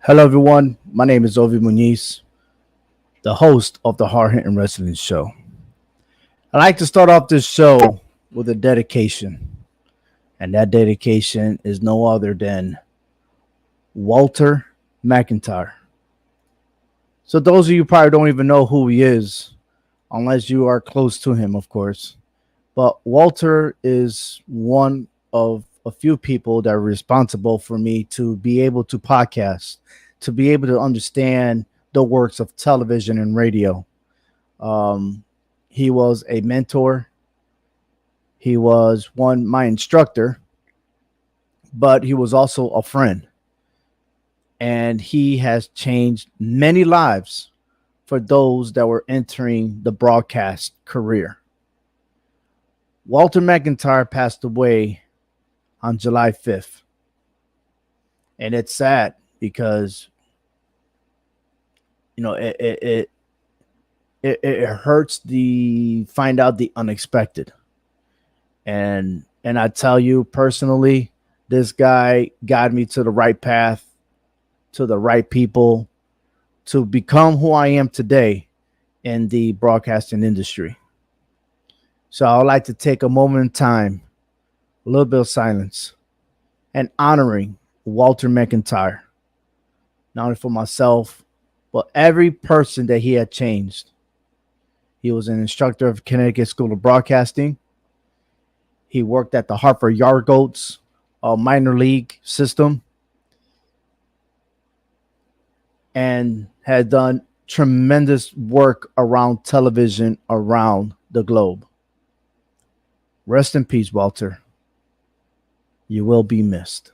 Hello, everyone. My name is Ovi Muniz, the host of the Hard Hitting Wrestling Show. I'd like to start off this show with a dedication, and that dedication is no other than Walter McIntyre. So, those of you probably don't even know who he is, unless you are close to him, of course. But Walter is one of a few people that are responsible for me to be able to podcast, to be able to understand the works of television and radio. Um, he was a mentor. He was my instructor, but he was also a friend. And he has changed many lives for those that were entering the broadcast career. Walter McIntyre passed away on July 5th. And it's sad because, it hurts to find out the unexpected. And I tell you personally, this guy got me to the right path, to the right people, to become who I am today in the broadcasting industry. So I'd like to take a moment in time, a little bit of silence, and honoring Walter McIntyre, not only for myself, but every person that he had changed. He was an instructor of Connecticut School of Broadcasting. He worked at the Hartford Yard Goats minor league system and had done tremendous work around television around the globe. Rest in peace, Walter. You will be missed.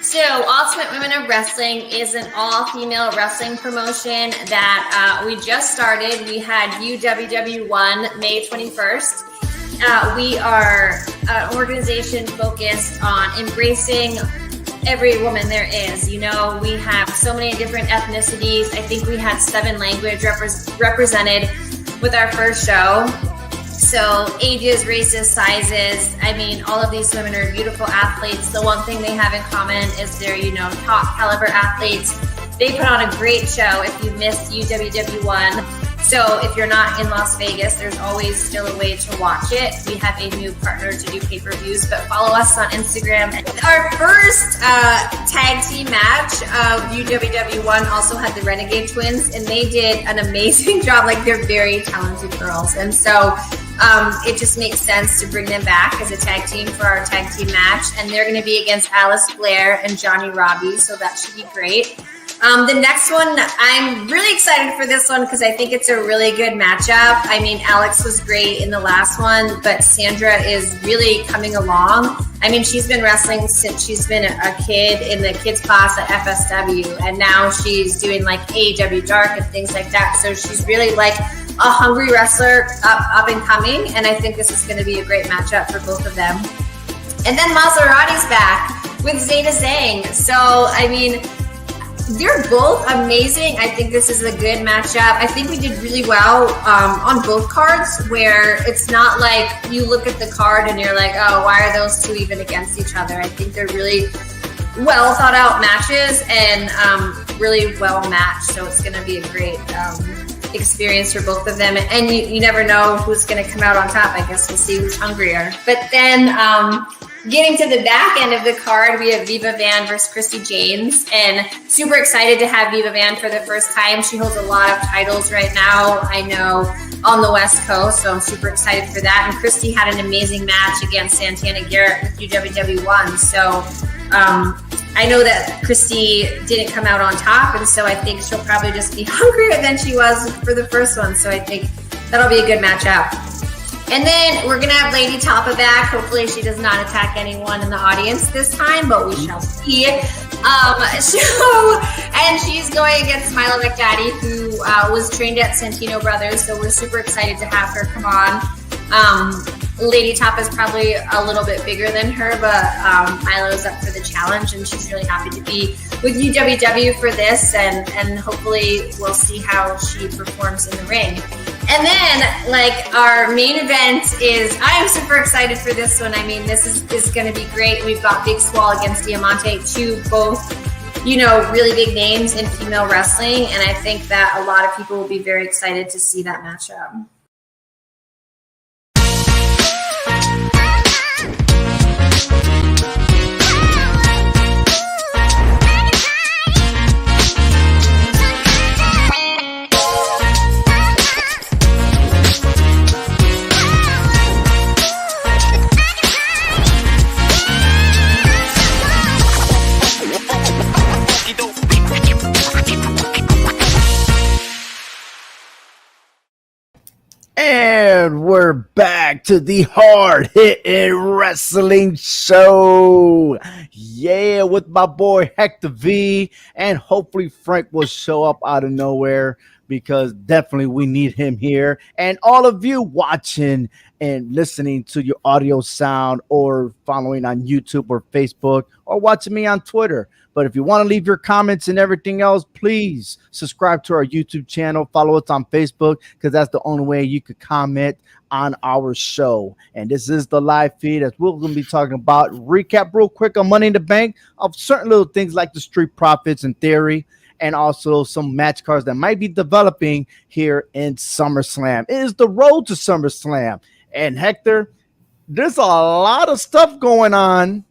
So, Ultimate Women of Wrestling is an all-female wrestling promotion that we just started. We had UWW1 May 21st. We are an organization focused on embracing every woman there is. You know, we have so many different ethnicities. I think we had 7 languages represented with our first show. So ages, races, sizes, I mean, all of these women are beautiful athletes. The one thing they have in common is they're, top caliber athletes. They put on a great show if you missed UWW1. So if you're not in Las Vegas, there's always still a way to watch it. We have a new partner to do pay-per-views, but follow us on Instagram. Our first tag team match of UWW1 also had the Renegade Twins, and they did an amazing job. Like, they're very talented girls. And so it just makes sense to bring them back as a tag team for our tag team match. And they're going to be against Alice Blair and Johnny Robbie, so that should be great. The next one, I'm really excited for this one because I think it's a really good matchup. I mean, Alex was great in the last one, but Sandra is really coming along. I mean, she's been wrestling since she's been a kid in the kids class at FSW, and now she's doing like AEW Dark and things like that. So she's really like a hungry wrestler up and coming, and I think this is going to be a great matchup for both of them. And then Maserati's back with Zeta Zhang. So, I mean, they're both amazing. I think this is a good matchup. I think we did really well on both cards, where it's not like you look at the card and you're like, oh, why are those two even against each other? I think they're really well thought out matches and really well matched. So it's going to be a great experience for both of them. And you never know who's going to come out on top. I guess we'll see who's hungrier. But then getting to the back end of the card, we have Viva Van versus Christy James, and super excited to have Viva Van for the first time. She holds a lot of titles right now, I know, on the West Coast, so I'm super excited for that. And Christy had an amazing match against Santana Garrett with UWW1, so I know that Christy didn't come out on top, and so I think she'll probably just be hungrier than she was for the first one, so I think that'll be a good matchup. And then we're going to have Lady Talpa back. Hopefully she does not attack anyone in the audience this time, but we shall see. And she's going against Milo McDaddy, who was trained at Santino Brothers. So we're super excited to have her come on. Lady Top is probably a little bit bigger than her, but Milo's up for the challenge, and she's really happy to be with UWW for this, and hopefully we'll see how she performs in the ring. And then, like, our main event is, I am super excited for this one. I mean, this is going to be great. We've got Big Swole against Diamante, two both, you know, really big names in female wrestling, and I think that a lot of people will be very excited to see that matchup. And we're back to the Hard Hitting Wrestling Show. Yeah, with my boy Hector V. And hopefully Frank will show up out of nowhere, because definitely we need him here. And all of you watching and listening to your audio sound, or following on YouTube or Facebook, or watching me on Twitter. But if you want to leave your comments and everything else, please subscribe to our YouTube channel. Follow us on Facebook, because that's the only way you could comment on our show. And this is the live feed, as we're going to be talking about, recap real quick on Money in the Bank of certain little things like the Street Profits and Theory, and also some match cards that might be developing here in SummerSlam. It is the road to SummerSlam. And Hector, there's a lot of stuff going on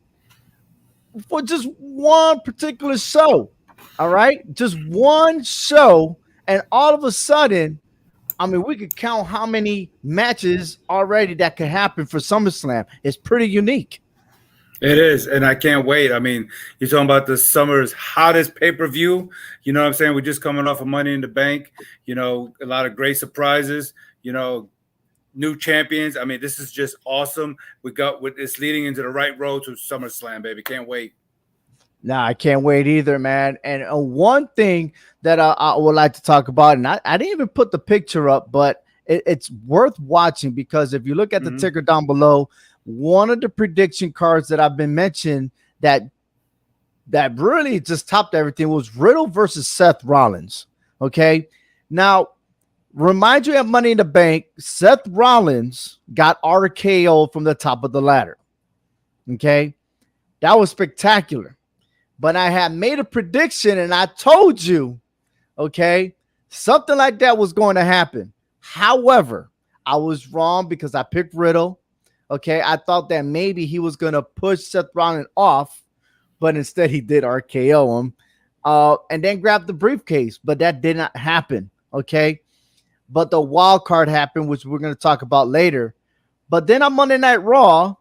for just one particular show. All right, just one show, and all of a sudden, I mean, we could count how many matches already that could happen for SummerSlam. It's pretty unique. It is, and I can't wait. I mean, you're talking about the summer's hottest pay-per-view. You know what I'm saying? We're just coming off of Money in the Bank. You know, a lot of great surprises. You know, new champions. I mean, this is just awesome. It's leading into the right road to SummerSlam, baby. Can't wait. Nah, I can't wait either, man. And one thing that I would like to talk about, and I didn't even put the picture up, but it's worth watching, because if you look at the ticker down below, one of the prediction cards that I've been mentioning that really just topped everything was Riddle versus Seth Rollins. Okay, now remind you, at Money in the Bank, Seth Rollins got RKO from the top of the ladder. Okay, that was spectacular. But I had made a prediction, and I told you, okay, something like that was going to happen. However, I was wrong, because I picked Riddle. Okay, I thought that maybe he was going to push Seth Rollins off, but instead he did RKO him, and then grabbed the briefcase. But that did not happen. Okay, but the wild card happened, which we're going to talk about later. But then on Monday Night Raw,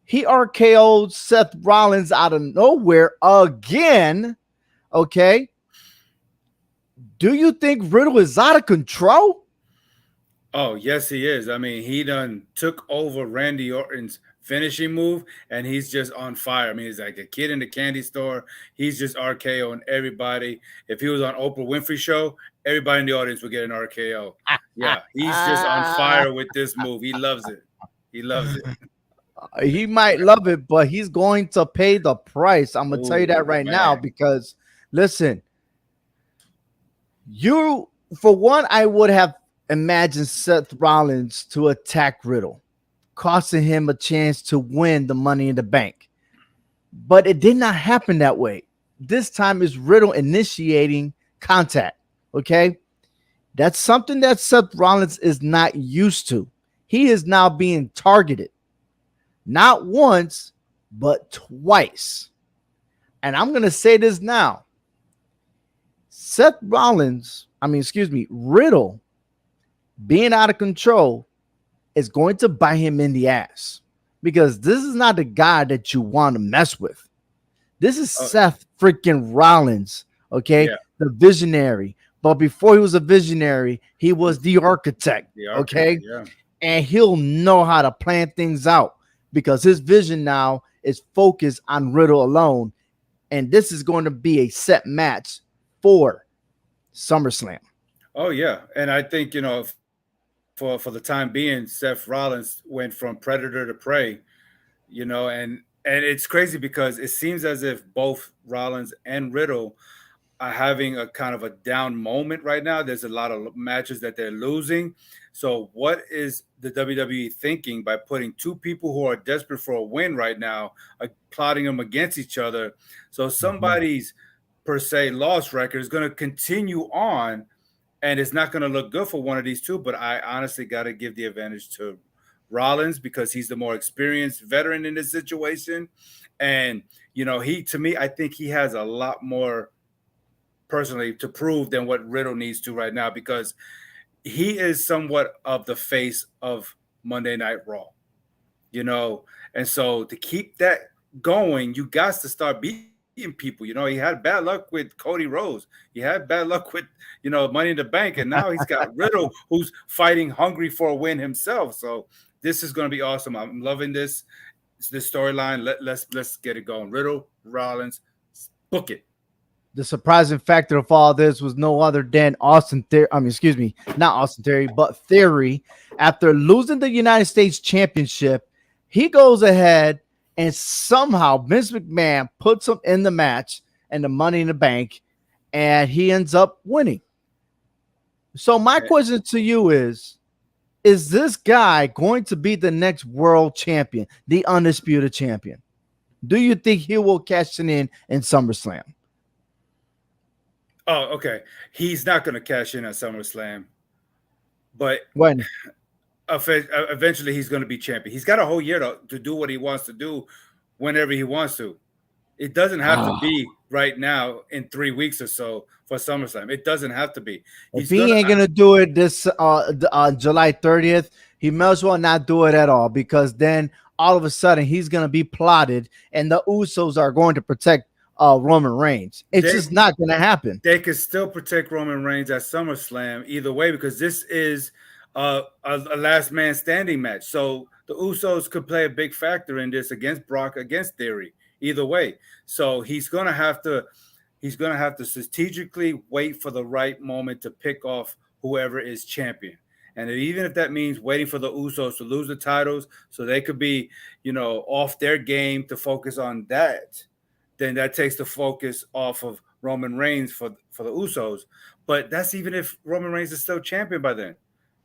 he RKO'd Seth Rollins out of nowhere again. Okay. Do you think Riddle is out of control? Oh, yes, he is. I mean, he done took over Randy Orton's finishing move, and he's just on fire. I mean, he's like a kid in the candy store. He's just RKOing everybody. If he was on Oprah Winfrey show, everybody in the audience would get an RKO. Yeah, he's just on fire with this move. He loves it. He loves it. He might love it, but he's going to pay the price. I'm going to tell you that right now, because listen, for one, I would have imagined Seth Rollins to attack Riddle, costing him a chance to win the Money in the Bank. But it did not happen that way. This time is Riddle initiating contact. Okay. That's something that Seth Rollins is not used to. He is now being targeted. Not once, but twice. And I'm going to say this now. Riddle being out of control is going to bite him in the ass, because this is not the guy that you want to mess with. This is Seth freaking Rollins, okay? Yeah. The visionary. But before he was a visionary, he was the architect, okay? Yeah. And he'll know how to plan things out, because his vision now is focused on Riddle alone. And this is going to be a set match for SummerSlam. Oh yeah, and I think for the time being, Seth Rollins went from predator to prey. And it's crazy because it seems as if both Rollins and Riddle are having a kind of a down moment right now. There's a lot of matches that they're losing. So, what is the WWE thinking by putting two people who are desperate for a win right now, plotting them against each other? So, Mhm. somebody's per se loss record is going to continue on, and it's not going to look good for one of these two. But I honestly got to give the advantage to Rollins because he's the more experienced veteran in this situation. And, he, to me, I think he has a lot more personally to prove than what Riddle needs to right now because he is somewhat of the face of Monday Night Raw, you know. And so to keep that going, you got to start beating people. He had bad luck with Cody Rhodes. He had bad luck with, Money in the Bank, and now he's got Riddle who's fighting hungry for a win himself. So this is going to be awesome. I'm loving this storyline. Let's get it going. Riddle, Rollins, book it. The surprising factor of all this was no other than Austin Theory. I mean, excuse me, not Austin Theory, but Theory. After losing the United States Championship, he goes ahead and somehow Vince McMahon puts him in the match and the Money in the Bank, and he ends up winning. So my question to you is this guy going to be the next world champion, the undisputed champion? Do you think he will cash it in SummerSlam? Oh, okay. He's not going to cash in at SummerSlam, but When? eventually he's going to be champion. He's got a whole year to do what he wants to do whenever he wants to. It doesn't have to Ah. be right now in 3 weeks or so for SummerSlam. It doesn't have to be. If He's he gonna ain't gonna do it this July 30th, he may as well not do it at all because then all of a sudden he's gonna be plotted, and the Usos are going to protect Roman Reigns. It's they just not gonna happen. they could still protect Roman Reigns at SummerSlam either way because this is a last man standing match. So the Usos could play a big factor in this against Brock, against Theory, either way. So he's gonna have to strategically wait for the right moment to pick off whoever is champion. And even if that means waiting for the Usos to lose the titles so they could be, off their game to focus on that, then that takes the focus off of Roman Reigns for the Usos. But that's even if Roman Reigns is still champion by then.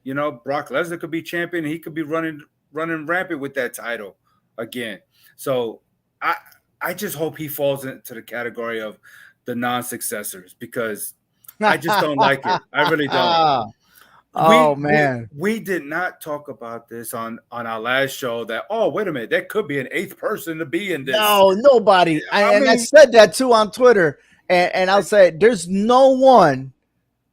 Brock Lesnar could be champion. He could be running rampant with that title again. So I I just hope he falls into the category of the non-successors because I just don't like it. I really don't. Oh We we man. we did not talk about this on our last show that wait a minute, there could be an eighth person to be in this. No, nobody. I And I mean, said that too on Twitter. And I'll say there's no one,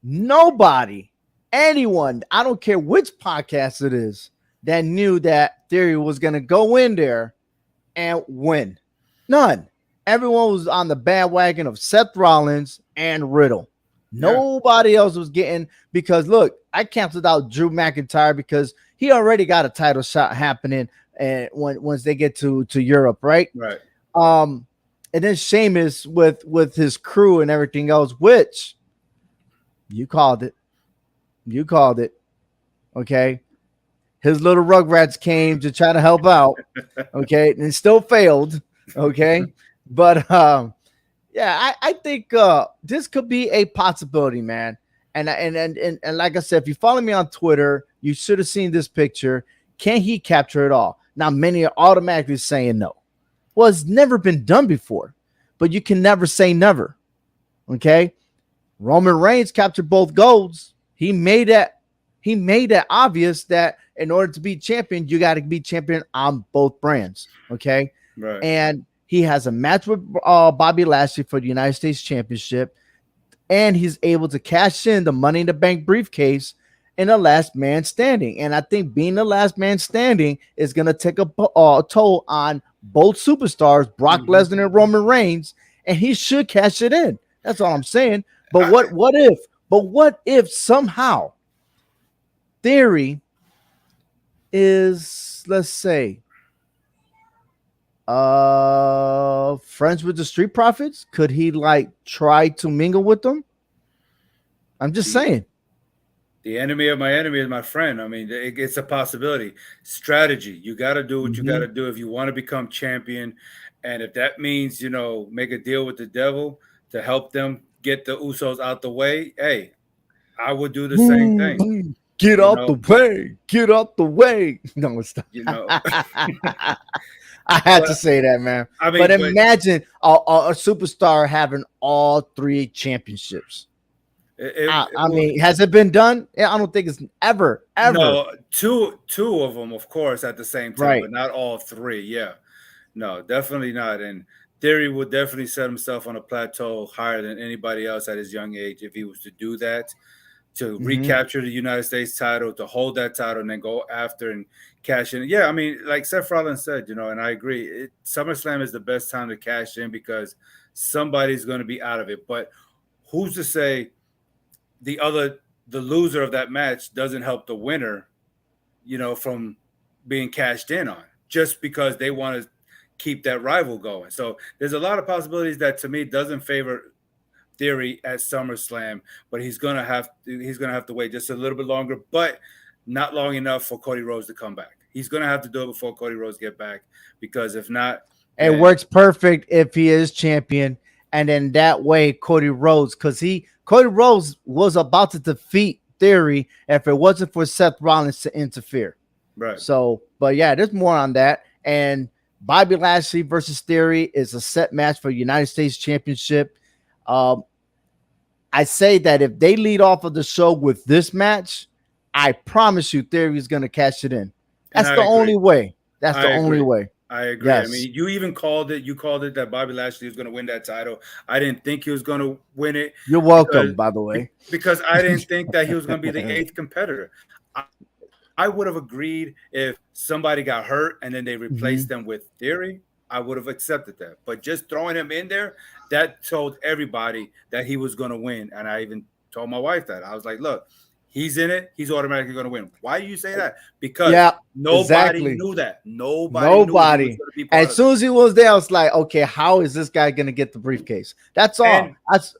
nobody, anyone, I don't care which podcast it is, that knew that Theory was gonna go in there and win. None. Everyone was on the bandwagon of Seth Rollins and Riddle. yeah, Nobody else was getting, because look, I canceled out Drew McIntyre because he already got a title shot happening and once they get to Europe, right? right. Um, and then Sheamus with his crew and everything else, which you called it. You called it. Okay. His little rugrats came to try to help out. Okay, and still failed. Okay. But yeah, I think this could be a possibility, man. And like I said, if you follow me on Twitter, you should have seen this picture. Can he capture it all? Now, many are automatically saying no. Well, it's never been done before, but you can never say never. Okay. Roman Reigns captured both golds. He made that obvious that in order to be champion, you got to be champion on both brands. Okay. Right. And he has a match with Bobby Lashley for the United States Championship, and he's able to cash in the Money in the Bank briefcase in the last man standing. And I think being the last man standing is going to take a toll on both superstars, Brock Mhm. Lesnar and Roman Reigns, and he should cash it in. That's all I'm saying. But I- what if somehow Theory is, let's say, friends with the Street Profits? Could he like try to mingle with them? I'm just The saying. the enemy of my enemy is my friend. I mean, it's a possibility. Strategy. You got to do what you got Hmm. to do if you want to become champion, and if that means make a deal with the devil to help them get the Usos out the way. Hey, I would do the same thing. Get You out the know, way. Get out the way. No, stop. you know. I had But to say that, man. I But mean, but imagine a superstar having all three championships. it I will. mean, has it been done? Yeah, I don't think it's ever. No, two of them, of course, at the same time, Right. but not all three. Yeah, no, definitely not. And Theory would definitely set himself on a plateau higher than anybody else at his young age if he was to do that, to Hmm. recapture the United States title, to hold that title, and then go after and cash in. Yeah, I mean, like Seth Rollins said, and I agree. SummerSlam is the best time to cash in because somebody's going to be out of it. But who's to say the other the loser of that match doesn't help the winner, from being cashed in on just because they want to keep that rival going. So there's a lot of possibilities that to me doesn't favor Theory at SummerSlam, but he's gonna have to wait just a little bit longer, but not long enough for Cody Rhodes to come back. He's gonna have to do it before Cody Rhodes get back because if not, It then works perfect if he is champion, and then that way Cody Rhodes, because Cody Rhodes was about to defeat Theory if it wasn't for Seth Rollins to interfere. right. So, but yeah, there's more on that. And Bobby Lashley versus Theory is a set match for United States Championship. Um, I say that if they lead off of the show with this match, I promise you Theory is going to cash it in. And That's I the agree. only way. That's I the only agree. way. I agree. I Yes. mean, you even called it. You called it that Bobby Lashley was going to win that title. I didn't think he was going to win it You're because welcome, by the way. because I didn't think that he was going to be the eighth competitor. I would have agreed if somebody got hurt and then they replaced Mhm. them with Theory. I would have accepted that. But just throwing him in there, that told everybody that he was going to win. And I even told my wife that. I was like, look, he's in it. He's automatically going to win. Why do you say that? Because Yeah, nobody exactly. knew that. Nobody knew he was Nobody. going to be part As of it. soon as he was there, I was like, okay, how is this guy gonna get the briefcase? That's all.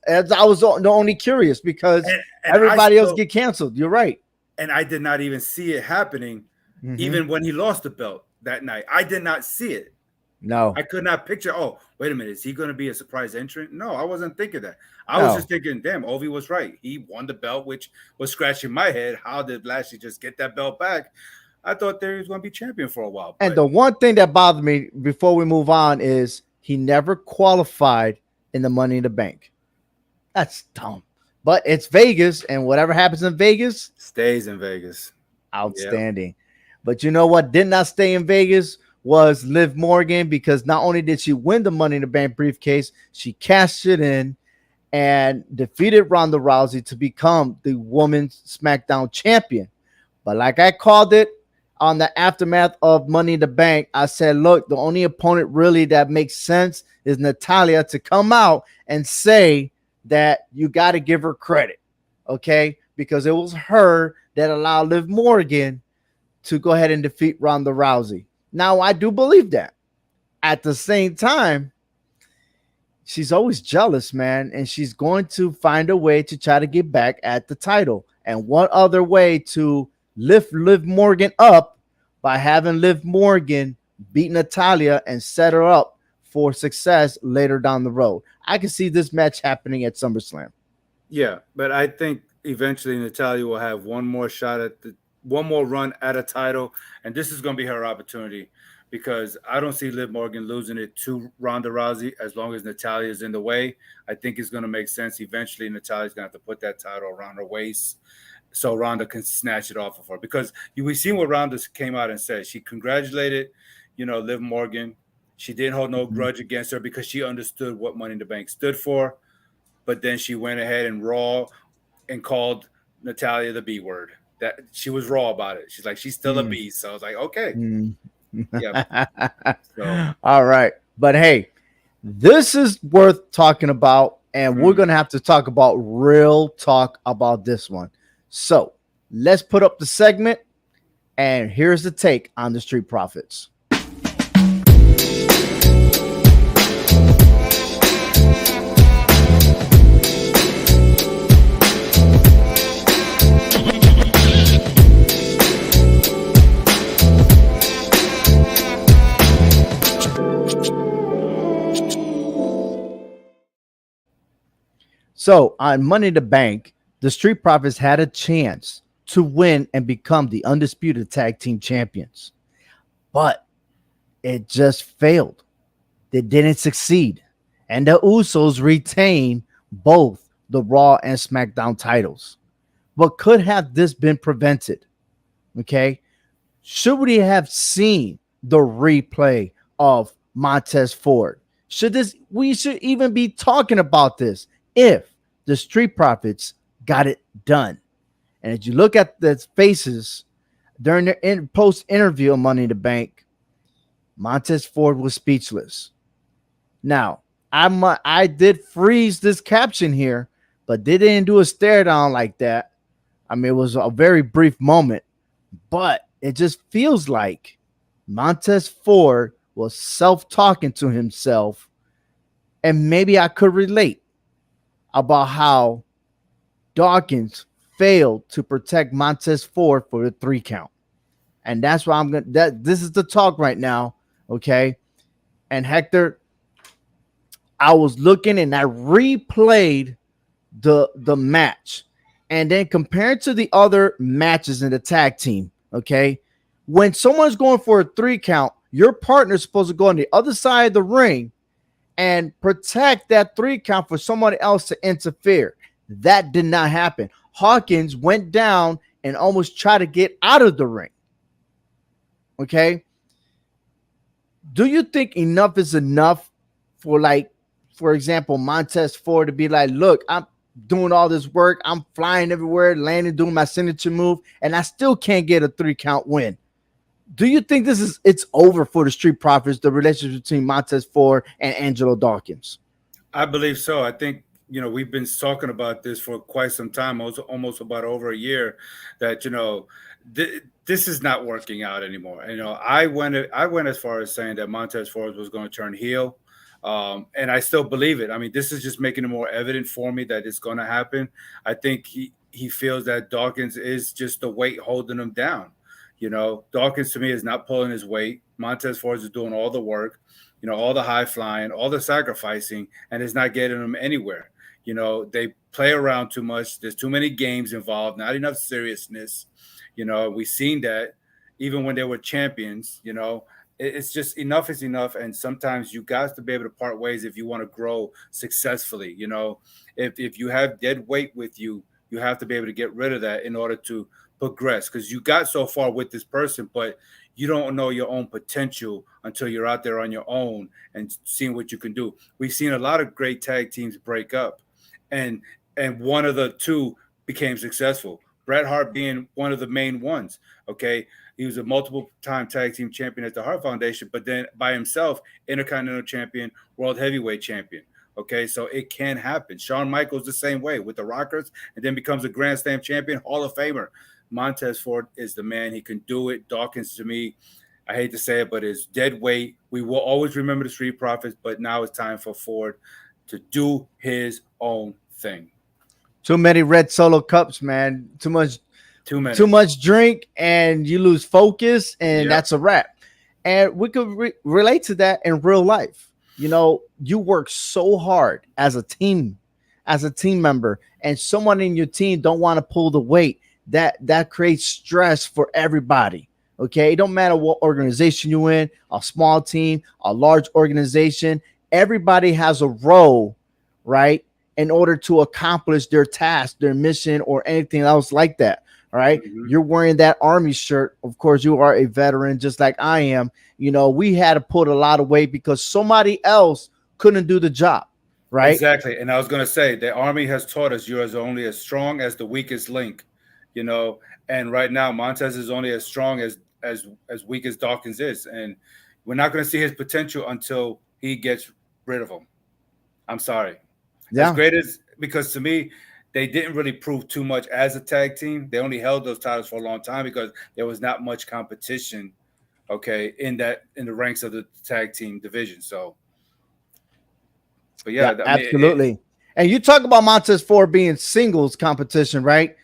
And I was the only curious because and I everybody else still get canceled. You're right. and I did not even see it happening, Hmm. even when he lost the belt that night. I did not see it. No, I could not picture, oh, wait a minute, is he going to be a surprise entrant? No, I wasn't thinking that. I was just no. thinking, damn, Ovi was right. He won the belt, which was scratching my head. How did Lashley just get that belt back? I thought Theory was going to be champion for a while, And but the one thing that bothered me before we move on is he never qualified in the Money in the Bank. That's dumb. But it's Vegas, and whatever happens in Vegas, stays in Vegas. Yeah. outstanding. But you know what did not stay in Vegas was Liv Morgan, because not only did she win the Money in the Bank briefcase, she cashed it in and defeated Ronda Rousey to become the Women's SmackDown champion. But like I called it on the aftermath of Money in the Bank, I said, look, the only opponent really that makes sense is Natalia to come out and say that you got to give her credit, okay? Because it was her that allowed Liv Morgan to go ahead and defeat Ronda Rousey. Now, I do believe that. At the same time, she's always jealous, man, and she's going to find a way to try to get back at the title. And one other way to lift Liv Morgan up by having Liv Morgan beat Natalia and set her up for success later down the road. I can see this match happening at SummerSlam. Yeah, but I think eventually Natalia will have one more shot at one more run at a title, and this is going to be her opportunity because I don't see Liv Morgan losing it to Ronda Rousey as long as Natalia is in the way. I think it's going to make sense. Eventually, Natalia's going to have to put that title around her waist so Ronda can snatch it off of her. Because we've seen what Ronda came out and said. She congratulated, Liv Morgan. She didn't hold no grudge against her because she understood what Money in the Bank stood for. But then she went ahead and raw and called Natalia the B word. That she was raw about it. She's like, she's still a Mm. beast. So I was like, okay, Mm. yeah. So All right. But hey, this is worth talking about, and we're going to have to talk about real talk about this one. So let's put up the segment, and here's the take on the Street Profits. So on Money in the Bank, the Street Profits had a chance to win and become the undisputed tag team champions, but it just failed. They didn't succeed, and the Usos retained both the Raw and SmackDown titles. But could have this been prevented? Okay, should we have seen the replay of Montez Ford? Should this we should even be talking about this if the Street Profits got it done? And if you look at the faces during their post interview of Money in the Bank, Montez Ford was speechless. Now, I did freeze this caption here, but they didn't do a stare down like that. I mean, it was a very brief moment, but it just feels like Montez Ford was self talking to himself, and maybe I could relate about how Dawkins failed to protect Montez Ford for the 3 count. And that's why I'm gonna that this is the talk right now. Okay. And Hector, I was looking and I replayed the match and then compared to the other matches in the tag team. Okay. When someone's going for a 3 count, your partner's supposed to go on the other side of the ring and protect that 3 count for somebody else to interfere. That did not happen. Hawkins went down and almost tried to get out of the ring. Okay. Do you think enough is enough for, like, for example, Montez Ford to be like, look, I'm doing all this work, I'm flying everywhere, landing, doing my signature move, and I still can't get a 3 count win? Do you think it's over for the Street Profits, the relationship between Montez Ford and Angelo Dawkins? I believe so. I think we've been talking about this for quite some time, almost about over a year. That this is not working out anymore. I went as far as saying that Montez Ford was going to turn heel, and I still believe it. I mean, this is just making it more evident for me that it's going to happen. I think he feels that Dawkins is just the weight holding him down. Dawkins to me is not pulling his weight. Montez Ford is doing all the work, all the high flying, all the sacrificing, and it's not getting them anywhere. They play around too much. There's too many games involved, not enough seriousness. We've seen that even when they were champions. It's just enough is enough. And sometimes you got to be able to part ways if you want to grow successfully. If you have dead weight with you, you have to be able to get rid of that in order to progress, because you got so far with this person, but you don't know your own potential until you're out there on your own and seeing what you can do. We've seen a lot of great tag teams break up, and one of the two became successful. Bret Hart being one of the main ones. Okay, he was a multiple-time tag team champion at the Hart Foundation, but then by himself, Intercontinental Champion, World Heavyweight Champion. Okay, so it can happen. Shawn Michaels the same way with the Rockers, and then becomes a Grand Slam champion, Hall of Famer. Montez Ford is the man. He can do it. Dawkins, to me, I hate to say it, but is dead weight. We will always remember the Street Profits, but now it's time for Ford to do his own thing. Too many red solo cups, man. Too many. Too much drink, and you lose focus, and that's a wrap. And we could relate to that in real life. You work so hard as a team member, and someone in your team don't want to pull the weight. That creates stress for everybody. Okay, it don't matter what organization you're in, a small team, a large organization. Everybody has a role, right, in order to accomplish their task, their mission, or anything else like that. All right. Mm-hmm. You're wearing that Army shirt. Of course, you are a veteran, just like I am. We had to put a lot of weight because somebody else couldn't do the job. Right. Exactly. And I was going to say, the Army has taught us you're only as strong as the weakest link, and right now Montez is only as strong as weak as Dawkins is. And we're not going to see his potential until he gets rid of him. I'm sorry. Yeah. As great as, because to me, they didn't really prove too much as a tag team. They only held those titles for a long time because there was not much competition, okay, in the ranks of the tag team division. So, but yeah, absolutely. And you talk about Montez Ford being singles competition, right?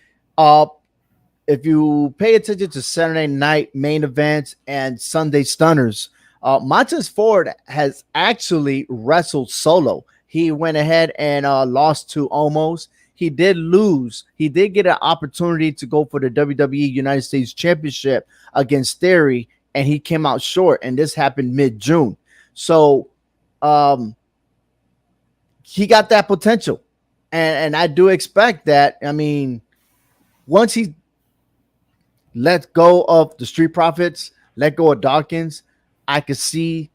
If you pay attention to Saturday night main events and Sunday stunners, Montez Ford has actually wrestled solo. he went ahead and lost to Omos. He did lose. He did get an opportunity to go for the WWE United States Championship against Theory, and he came out short. And this happened mid-June. So um, he got that potential. And I do expect that. I mean, once he let go of the Street Profits, let go of Dawkins, I could see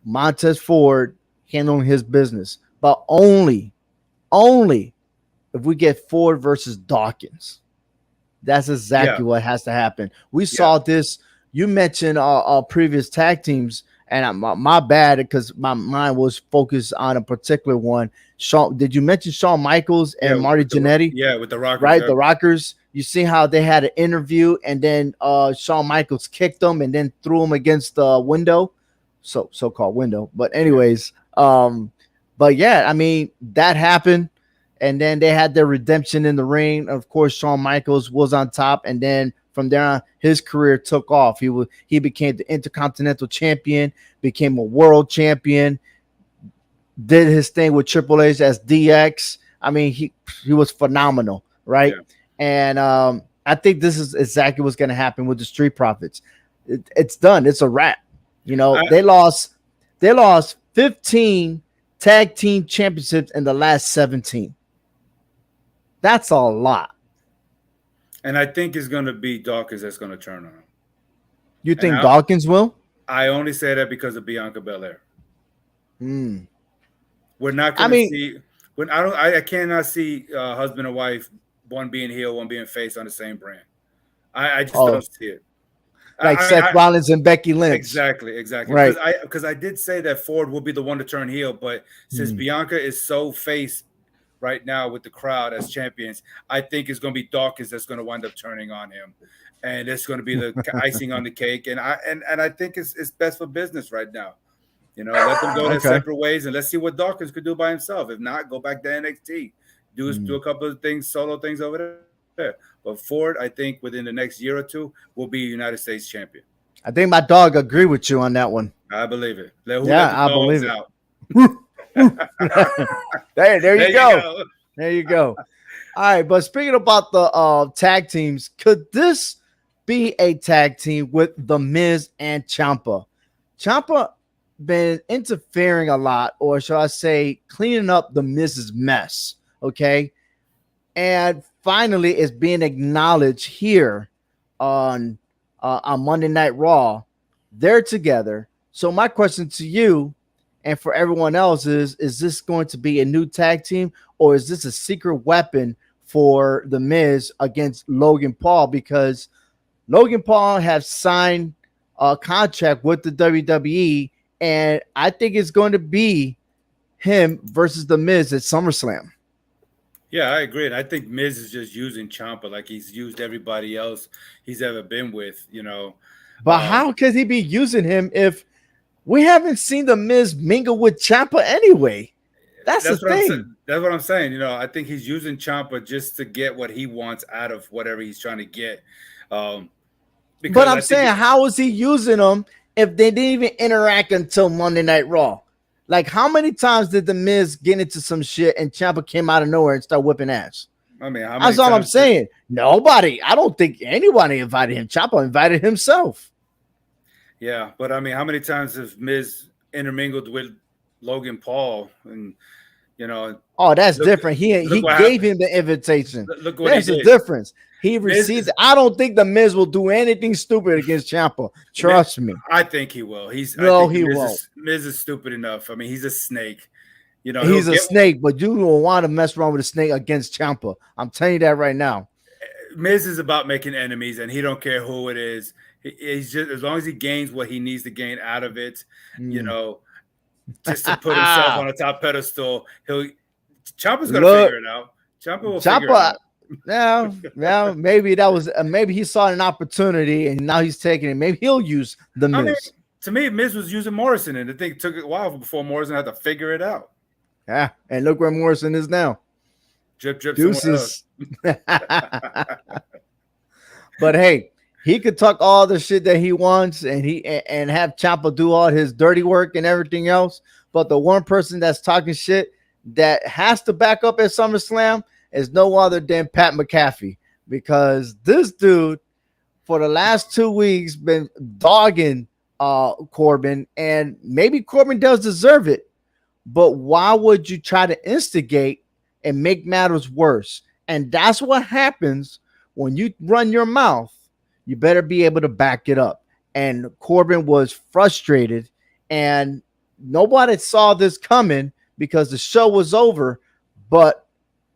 Montez Ford handling his business. But only if we get Ford versus Dawkins. That's exactly Yeah, what has to happen. We yeah, saw this. You mentioned previous tag teams, and my bad because my mind was focused on a particular one. Shawn, did you mention Shawn Michaels yeah. and Marty Jannetty? With the Rockers. Right, the Rockers. You see how they had an interview, and then Shawn Michaels kicked them and then threw him against the window, so called window. But Yeah, anyways, but yeah, I mean that happened, and then they had their redemption in the ring. Of course, Shawn Michaels was on top, and then from there on, his career took off. He became the Intercontinental Champion, became a World Champion, did his thing with Triple H as DX. I mean, he was phenomenal, right? yeah. And I think this is exactly what's going to happen with the Street Profits. It's done. It's a wrap. You know, I, they lost 15 tag team championships in the last 17. That's a lot. and I think it's going to be Dawkins that's going to turn on him. You And think Dawkins will? I only say that because of Bianca Belair. Mm. We're not I going to mean, see when I cannot see husband and wife, one being heel, one being face on the same brand. I just don't oh, see it. like Seth I Rollins and Becky Lynch, exactly right? because I did say that Ford will be the one to turn heel, but since Mm. Bianca is so face right now with the crowd as champions, I think it's going to be Dawkins that's going to wind up turning on him, and it's going to be the icing on the cake. And I think it's best for business right now. Let them go their Okay. separate ways, and let's see what Dawkins could do by himself. If not, go back to NXT, do Mm. a couple of things, solo things over there. But Ford, I think within the next year or two, will be United States champion. I think my dog agree with you on that one. I believe it. Who let Yeah, the I dogs believe it. out? There you There you go. go. There you go. All right, but speaking about the tag teams, could this be a tag team with The Miz and Ciampa? Ciampa been interfering a lot, or shall I say, cleaning up the Miz's mess. Okay, and finally, it's being acknowledged here on Monday Night Raw. They're together. So my question to you and for everyone else is this going to be a new tag team, or is this a secret weapon for the Miz against Logan Paul? Because Logan Paul has signed a contract with the WWE, and I think it's going to be him versus the Miz at SummerSlam. Yeah, I agree. And I think Miz is just using Champa like he's used everybody else he's ever been with. But how could he be using him if we haven't seen the Miz mingle with Ciampa anyway? That's the That's what I'm thing. saying. That's what I'm saying. I think he's using Champa just to get what he wants out of whatever he's trying to get. Um, But because I'm I think saying, how is he using them if they didn't even interact until Monday Night Raw? Like, how many times did the Miz get into some shit and Ciampa came out of nowhere and started whipping ass? I mean, how many That's all I'm times did, saying. Nobody. I don't think anybody invited him. Ciampa invited himself. yeah, but I mean, how many times has Miz intermingled with Logan Paul? And you know, Oh, that's look different. He look what gave happened. him the invitation. Look what he There's a did. difference. He Miz received is it. I don't think the Miz will do anything stupid against Ciampa. Trust me. I think he will. I No, think he won't. Miz is stupid enough. I mean, he's a snake. He'll He's a get snake, but you don't want to mess around with a snake against Ciampa. I'm telling you that right now. Miz is about making enemies, and he don't care who it is. He's just as long as he gains what he needs to gain out of it, you Mm. know, just to put himself on a top pedestal. Ciampa's gonna Look, figure it out. Ciampa will figure it Ciampa. out. Now, maybe that was maybe he saw an opportunity and now he's taking it. Maybe he'll use the I mean, Miz. to me, Miz was using Morrison, and I think it took a while before Morrison had to figure it out. Yeah, and look where Morrison is now. Drip, drip, somewhere else. Deuces. But hey, he could talk all the shit that he wants, and have Ciampa do all his dirty work and everything else. But the one person that's talking shit that has to back up at SummerSlam is no other than Pat McAfee, because this dude for the last 2 weeks been dogging Corbin, and maybe Corbin does deserve it, but why would you try to instigate and make matters worse? And that's what happens when you run your mouth. You better be able to back it up. And Corbin was frustrated, and nobody saw this coming because the show was over. But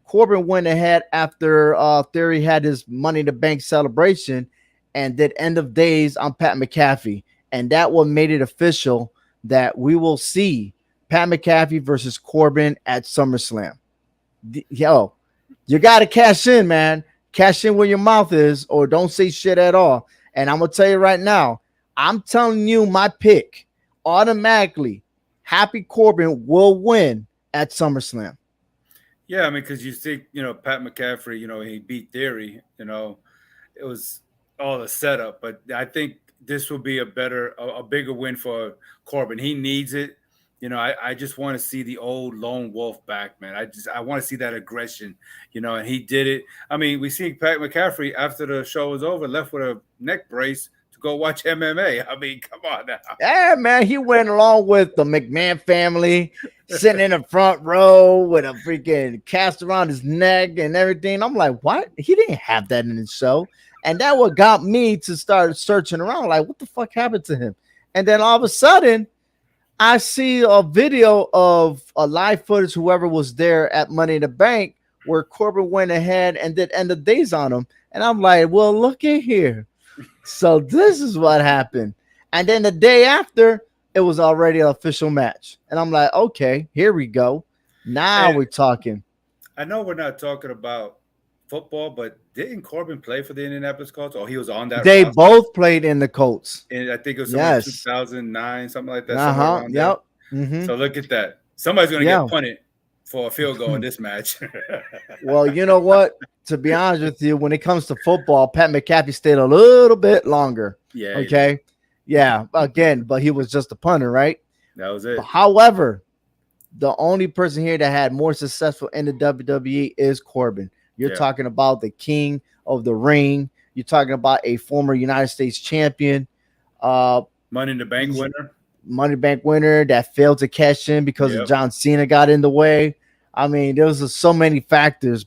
Corbin went ahead after Theory had his Money in the Bank celebration and did end of days on Pat McAfee. And that what made it official that we will see Pat McAfee versus Corbin at SummerSlam. Yo, you got to cash in, man. Cash in where your mouth is, or don't say shit at all. And I'm going to tell you right now, I'm telling you my pick automatically. Happy Corbin will win at SummerSlam. Yeah, I mean, because you see, Pat McCaffrey, he beat Theory, it was all a setup, but I think this will be a bigger win for Corbin. He needs it. I just want to see the old lone wolf back, man. I want to see that aggression, and he did it. I mean, we see Pat McCaffrey after the show was over, left with a neck brace to go watch MMA. I mean, come on now. Yeah, man, he went along with the McMahon family, sitting in the front row with a freaking cast around his neck and everything. I'm like, what? He didn't have that in his show. And that what got me to start searching around, like, what the fuck happened to him? And then all of a sudden, I see a video of a live footage, whoever was there at Money in the Bank, where Corbin went ahead and did end of days on him. And I'm like, well, look at here. So this is what happened. And then the day after, it was already an official match. And I'm like, okay, here we go. Now And we're talking. I know we're not talking about football, but didn't Corbin play for the Indianapolis Colts? Or he was on that They roster? both played in the Colts. And I think it was somewhere in Yes. 2009, something like that, somewhere Uh-huh. around there. Yep. Mm-hmm. So look at that. Somebody's going to Yeah. get punted for a field goal in this match. Well, you know what? To be honest with you, when it comes to football, Pat McAfee stayed a little bit longer. Yeah. Okay. Yeah. Again, but he was just a punter, right? That was it. However, the only person here that had more successful in the WWE is Corbin. You're talking about the king of the ring. You're talking about a former United States champion. Money in the Bank winner. Money Bank winner that failed to cash in because of John Cena got in the way. I mean, there was so many factors,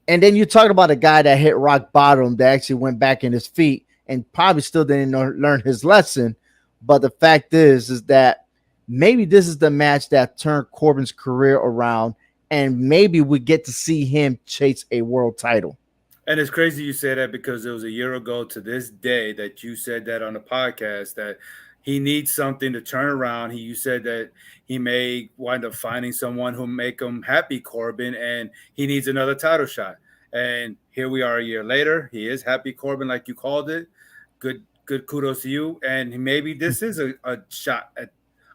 and then you're talking about a guy that hit rock bottom that actually went back in his feet and probably still didn't learn his lesson. But the fact is that maybe this is the match that turned Corbin's career around, and maybe we get to see him chase a world title. And it's crazy you say that because it was a year ago to this day that you said that on the podcast that he needs something to turn around. You said that he may wind up finding someone who make him happy, Corbin, and he needs another title shot. And here we are a year later. He is happy, Corbin, like you called it. Good kudos to you. And maybe this is a shot at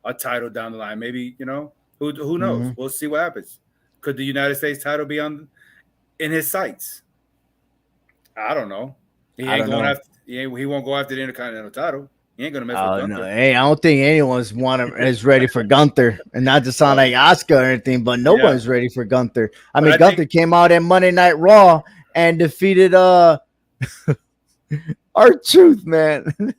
a title down the line. Maybe, who knows? Mm-hmm. We'll see what happens. Could the United States title be in his sights? I don't know. He ain't going after. He won't go after the Intercontinental title. He ain't gonna mess with Gunther. No, hey, I don't think anyone's is ready for Gunther, and not to sound like Oscar or anything, but nobody's ready for Gunther. I mean, Gunther came out at Monday Night Raw and defeated R-Truth, man.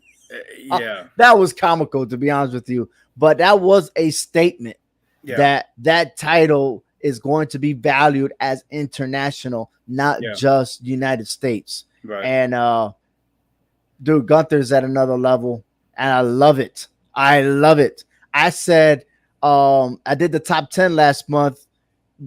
That was comical, to be honest with you, but that was a statement that title is going to be valued as international, not just United States. Right. And dude, Gunther's at another level, and I love it. I said I did the top 10 last month,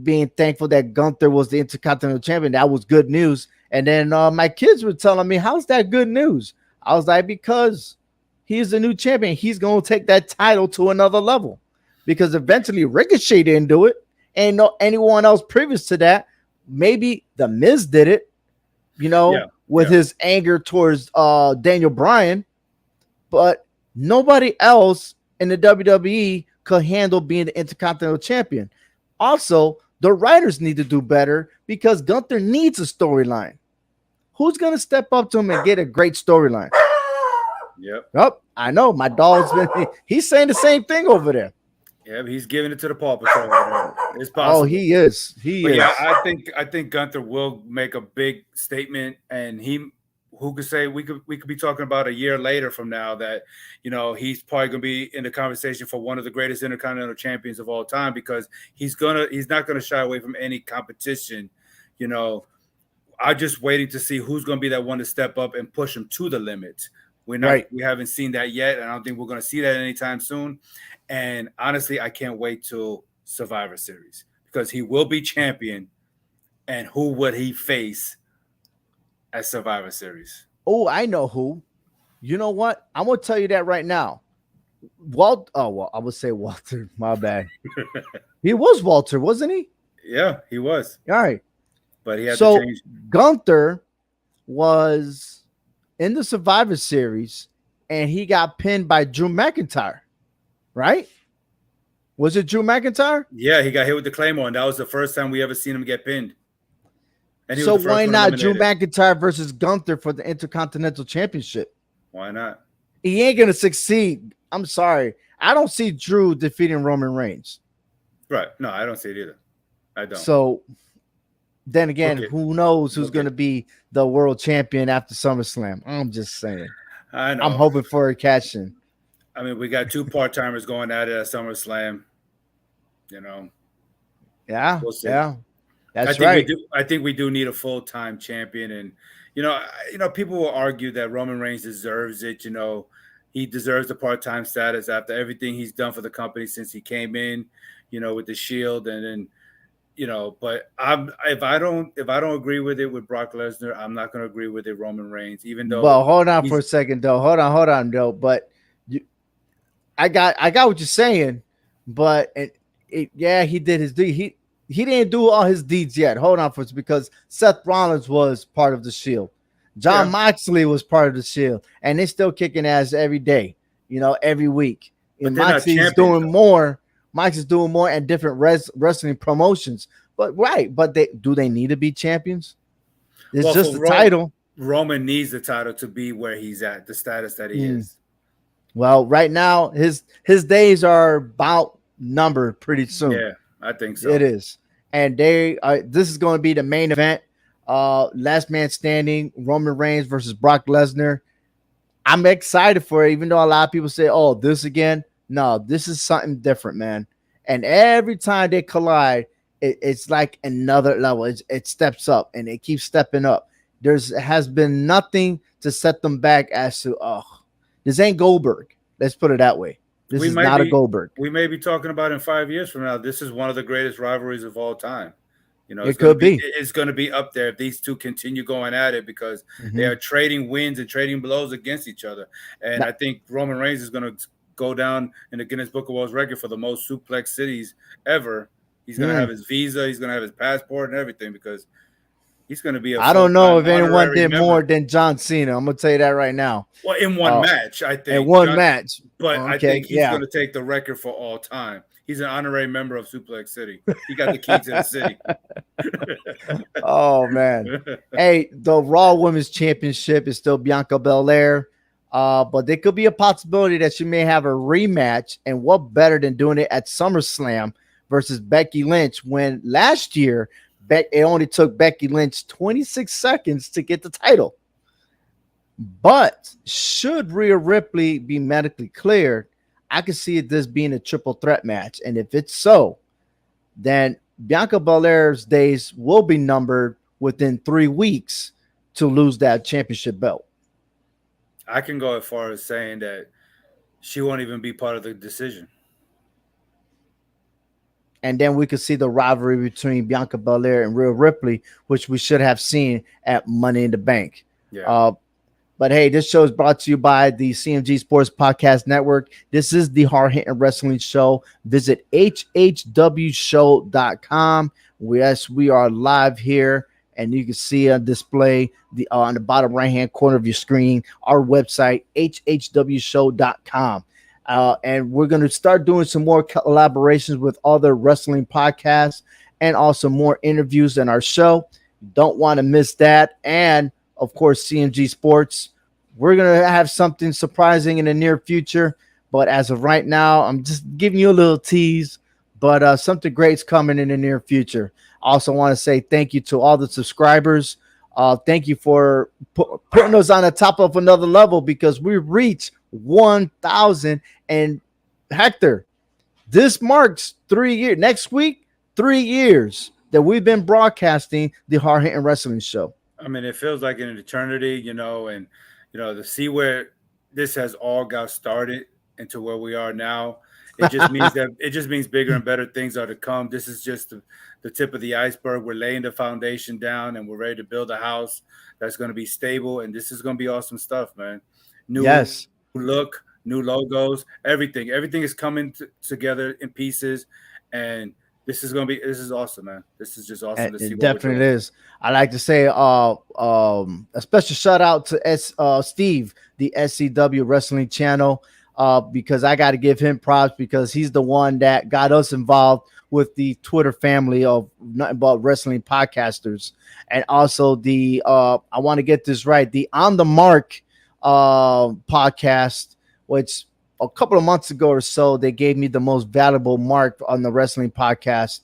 being thankful that Gunther was the Intercontinental Champion. That was good news. And then my kids were telling me, how's that good news? I was like, because he's the new champion. He's going to take that title to another level, because eventually Ricochet didn't do it. Ain't no anyone else previous to that. Maybe The Miz did it, with his anger towards Daniel Bryan, but nobody else in the WWE could handle being the Intercontinental Champion. Also, the writers need to do better, because Gunther needs a storyline. Who's going to step up to him and get a great storyline? Yep. I know. My dog's he's saying the same thing over there. Yeah, but he's giving it to the Paw Patrol over there. It's Oh, possible. he is. He But is. yeah, I think Gunther will make a big statement, and who could say we could be talking about a year later from now that he's probably going to be in the conversation for one of the greatest intercontinental champions of all time because he's not gonna shy away from any competition. You know, I'm just waiting to see who's going to be that one to step up and push him to the limit. Right. We haven't seen that yet, and I don't think we're going to see that anytime soon. And honestly, I can't wait till Survivor Series because he will be champion. And who would he face at Survivor Series? Oh, I know who. You know what? I'm gonna tell you that right now. I would say Walter. My bad. He was Walter, wasn't he? Yeah, he was, All right. but he had to So change. Gunther was in the Survivor Series, and he got pinned by Drew McIntyre. Right? Was it Drew McIntyre? Yeah, he got hit with the Claymore, and that was the first time we ever seen him get pinned. And he So was the first why one not Drew eliminated. McIntyre versus Gunther for the Intercontinental Championship? Why not? He ain't gonna succeed. I'm sorry. I don't see Drew defeating Roman Reigns. Right? No, I don't see it either. I don't. So then again, Okay. who knows who's Okay. going to be the world champion after SummerSlam? I'm just saying. I know. I'm hoping for a cash in. I mean, we got two part-timers going at it at SummerSlam. Yeah, We'll see. yeah, I that's think right. we do. I think we do need a full-time champion, and people will argue that Roman Reigns deserves it. He deserves the part-time status after everything he's done for the company since he came in. With the Shield, and then But if I don't agree with it with Brock Lesnar, I'm not going to agree with it Roman Reigns, even though Well, hold on for he's a second, though. Hold on, though. But you, I got what you're saying, but yeah, he did his deed. He didn't do all his deeds yet. Hold on for because Seth Rollins was part of the Shield. John Yeah. Moxley was part of the Shield, and they're still kicking ass every day, every week. But And they're not Moxley is champions, doing though. more. Mox is doing more and different wrestling promotions. But they need to be champions? It's Well, just for the title. Roman needs the title to be where he's at, the status that he is. Well, right now his days are about numbered pretty soon. Yeah, I think so. It is. And this is going to be the main event. Last man standing, Roman Reigns versus Brock Lesnar. I'm excited for it, even though a lot of people say, oh, this again. No, this is something different, man. And every time they collide, it's like another level. It steps up and it keeps stepping up. Has been nothing to set them back as to, this ain't Goldberg. Let's put it that way. This is not a Goldberg. We may be talking about in 5 years from now. This is one of the greatest rivalries of all time. It could be. It's going to be up there if these two continue going at it because they are trading wins and trading blows against each other. And I think Roman Reigns is going to go down in the Guinness Book of World Record for the most suplex cities ever. He's going to have his visa. He's going to have his passport and everything because he's going to be I don't know if full-time anyone honorary did member. more than John Cena. I'm going to tell you that right now. Well, in one match, I think. In one match. But Okay, I think he's going to take the record for all time. He's an honorary member of Suplex City. He got the key to the city. Oh, man. Hey, the Raw Women's Championship is still Bianca Belair. But there could be a possibility that she may have a rematch. And what better than doing it at SummerSlam versus Becky Lynch when last year it only took Becky Lynch 26 seconds to get the title. But should Rhea Ripley be medically cleared, I can see this being a triple threat match. And if it's so, then Bianca Belair's days will be numbered within 3 weeks to lose that championship belt. I can go as far as saying that she won't even be part of the decision. And then we could see the rivalry between Bianca Belair and Rhea Ripley, which we should have seen at Money in the Bank. Yeah. But hey, this show is brought to you by the CMG Sports Podcast Network. This is the Hard Hitting Wrestling Show. Visit hhwshow.com. Yes, we are live here, and you can see on display on the bottom right-hand corner of your screen our website, hhwshow.com. And we're going to start doing some more collaborations with other wrestling podcasts and also more interviews in our show. Don't want to miss that. And of course, CMG Sports. We're going to have something surprising in the near future. But as of right now, I'm just giving you a little tease. But something great's coming in the near future. I also want to say thank you to all the subscribers. Thank you for putting us on the top of another level because we reached 1,000. And Hector, this marks 3 years. Next week, 3 years that we've been broadcasting the Hard Hitting Wrestling Show. I mean, it feels like an eternity, and to see where this has all got started into where we are now. It just means bigger and better things are to come. This is just the tip of the iceberg. We're laying the foundation down and we're ready to build a house that's going to be stable. And this is going to be awesome stuff, man. New Yes, look, new logos, everything. Everything is coming together in pieces. And this is awesome, man. This is just awesome to see it what we're definitely doing. is. I like to say a special shout out to Steve, the SCW Wrestling Channel, because I got to give him props because he's the one that got us involved with the Twitter family of nothing but wrestling podcasters, and also the I want to get this right, the On the Mark podcast, which a couple of months ago or so they gave me the most valuable mark on the wrestling podcast.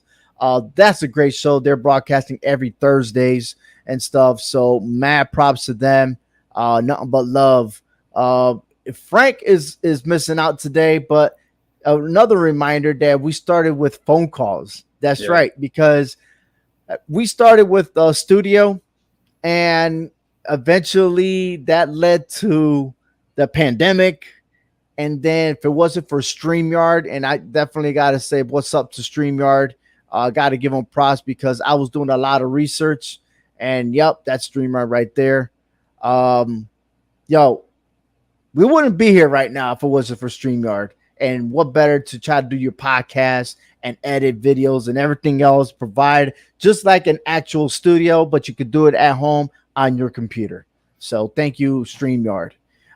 That's a great show. They're broadcasting every Thursdays and stuff. So mad props to them. Nothing but love. Frank is missing out today, but another reminder that we started with phone calls. That's Yeah. right, because we started with the studio, and eventually that led to the pandemic. And then if it wasn't for StreamYard, and I definitely got to say what's up to StreamYard, got to give them props because I was doing a lot of research. And yep, that's StreamYard right there. Um, yo, we wouldn't be here right now if it wasn't for StreamYard. And what better to try to do your podcast and edit videos and everything else, provide just like an actual studio, but you could do it at home on your computer. So thank you, StreamYard.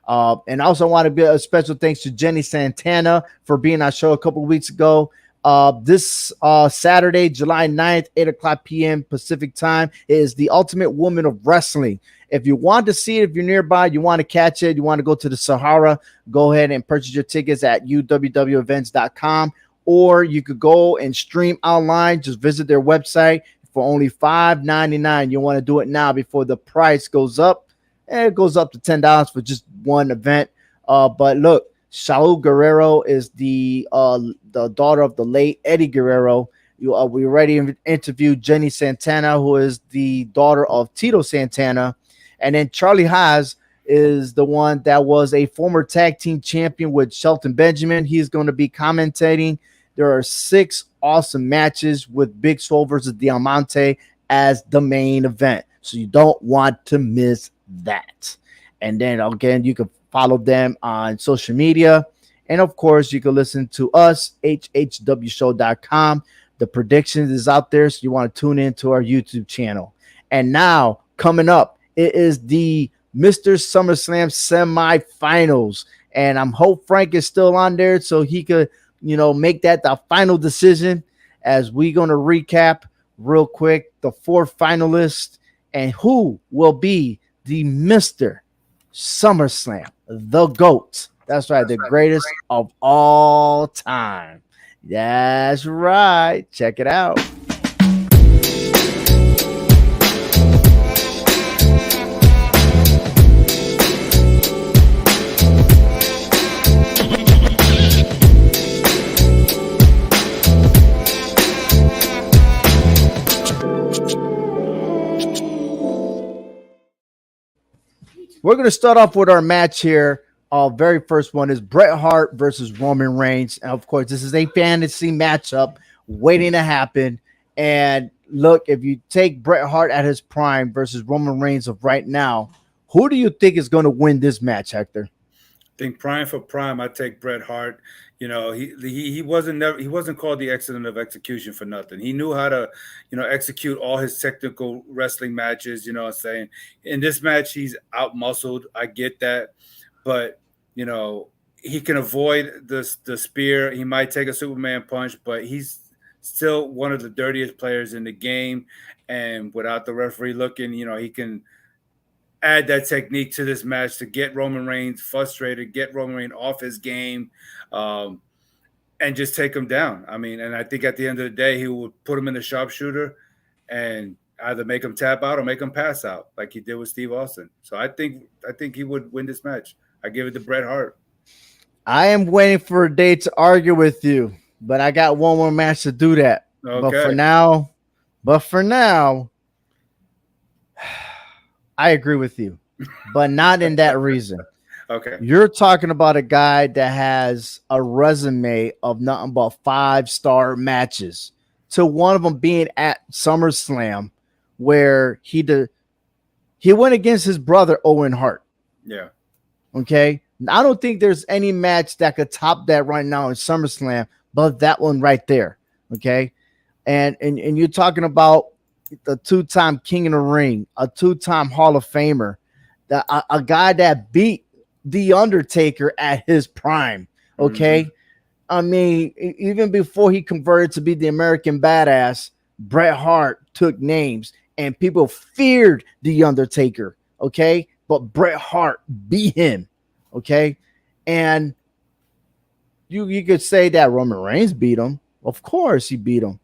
And also want to give a special thanks to Jenny Santana for being on our show a couple of weeks ago. This Saturday, July 9th, 8 o'clock p.m. Pacific time, is the Ultimate Woman of Wrestling. If you want to see it, if you're nearby, you want to catch it, you want to go to the Sahara, go ahead and purchase your tickets at uwwevents.com, or you could go and stream online. Just visit their website for only $5.99. You want to do it now before the price goes up. And it goes up to $10 for just one event. But look, Saul Guerrero is the daughter of the late Eddie Guerrero. We already interviewed Jenny Santana, who is the daughter of Tito Santana. And then Charlie Haas is the one that was a former tag team champion with Shelton Benjamin. He's going to be commentating. There are 6 awesome matches with Big Swole versus Diamante as the main event. So you don't want to miss that. And then again, you can follow them on social media. And of course, you can listen to us, hhwshow.com. The predictions is out there, so you want to tune into our YouTube channel. And now, coming up, it is the Mr. SummerSlam semifinals. And I'm hope Frank is still on there so he could, make that the final decision as we're going to recap real quick the 4 finalists and who will be the Mr. SummerSlam, the GOAT. That's right, the greatest of all time. That's right. Check it out. We're going to start off with our match here. Our very first one is Bret Hart versus Roman Reigns. And of course, this is a fantasy matchup waiting to happen. And look, if you take Bret Hart at his prime versus Roman Reigns of right now, who do you think is going to win this match, Hector? Think prime for prime, I take Bret Hart. He wasn't called the excellent of execution for nothing. He knew how to, execute all his technical wrestling matches. You know what I'm saying? In this match, he's out muscled. I get that, but he can avoid the spear. He might take a Superman punch, but he's still one of the dirtiest players in the game. And without the referee looking, he can add that technique to this match to get Roman Reigns frustrated, get Roman Reigns off his game, um, and just take him down. I mean, and I think at the end of the day, he would put him in the sharpshooter and either make him tap out or make him pass out, like he did with Steve Austin. So I think he would win this match. I give it to Bret Hart. I am waiting for a day to argue with you, but I got one more match to do that. But for Okay. now, but for now, I agree with you, but not in that reason. Okay. You're talking about a guy that has a resume of nothing but 5-star matches. To one of them being at SummerSlam, where he went against his brother Owen Hart. Yeah. Okay, I don't think there's any match that could top that right now in SummerSlam, but that one right there. Okay, and you're talking about the two-time King of the Ring, a two-time Hall of Famer, a guy that beat the Undertaker at his prime. Hmm. Okay, I mean, even before he converted to be the American Badass, Bret Hart took names and people feared the Undertaker. Okay, but Bret Hart beat him. Okay, and you could say that Roman Reigns beat him. Of course, he beat him.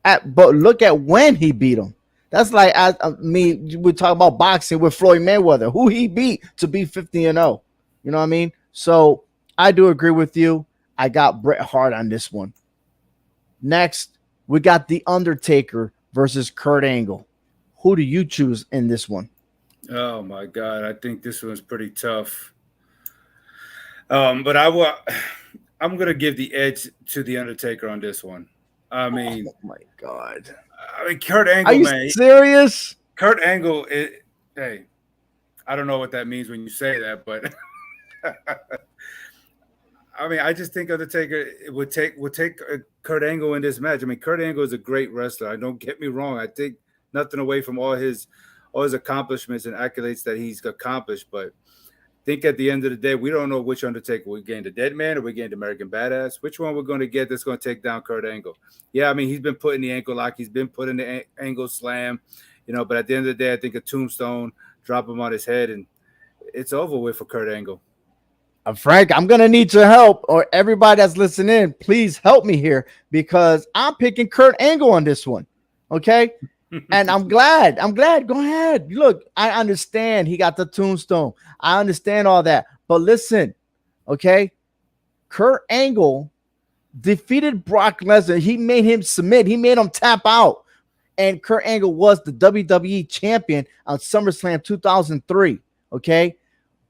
But look at when he beat him. That's like I mean, we talk about boxing with Floyd Mayweather, who he beat to be 50-0. You know what I mean? So I do agree with you. I got Bret Hart on this one. Next, we got The Undertaker versus Kurt Angle. Who do you choose in this one? Oh my God, I think this one's pretty tough. But I'm gonna give the edge to the Undertaker on this one. I mean, Oh my God. Kurt Are Angle, you man. serious? Kurt Angle, hey, I don't know what that means when you say that, but I mean, I just think Undertaker would take Kurt Angle in this match. I mean, Kurt Angle is a great wrestler. I don't get me wrong. I think nothing away from all his accomplishments and accolades that he's accomplished, but think at the end of the day, we don't know which Undertaker we gained, the Dead Man or we gained American Badass. Which one we're going to get that's going to take down Kurt Angle? Yeah, I mean he's been put in the ankle lock, he's been put in the angle slam, but at the end of the day, I think a tombstone, drop him on his head, and it's over with for Kurt Angle. Frank, I'm gonna need your help, or everybody that's listening in, please help me here because I'm picking Kurt Angle on this one. Okay. And I'm glad. I'm glad. Go ahead. Look, I understand he got the tombstone. I understand all that. But listen, okay, Kurt Angle defeated Brock Lesnar. He made him submit. He made him tap out. And Kurt Angle was the WWE champion on SummerSlam 2003. Okay.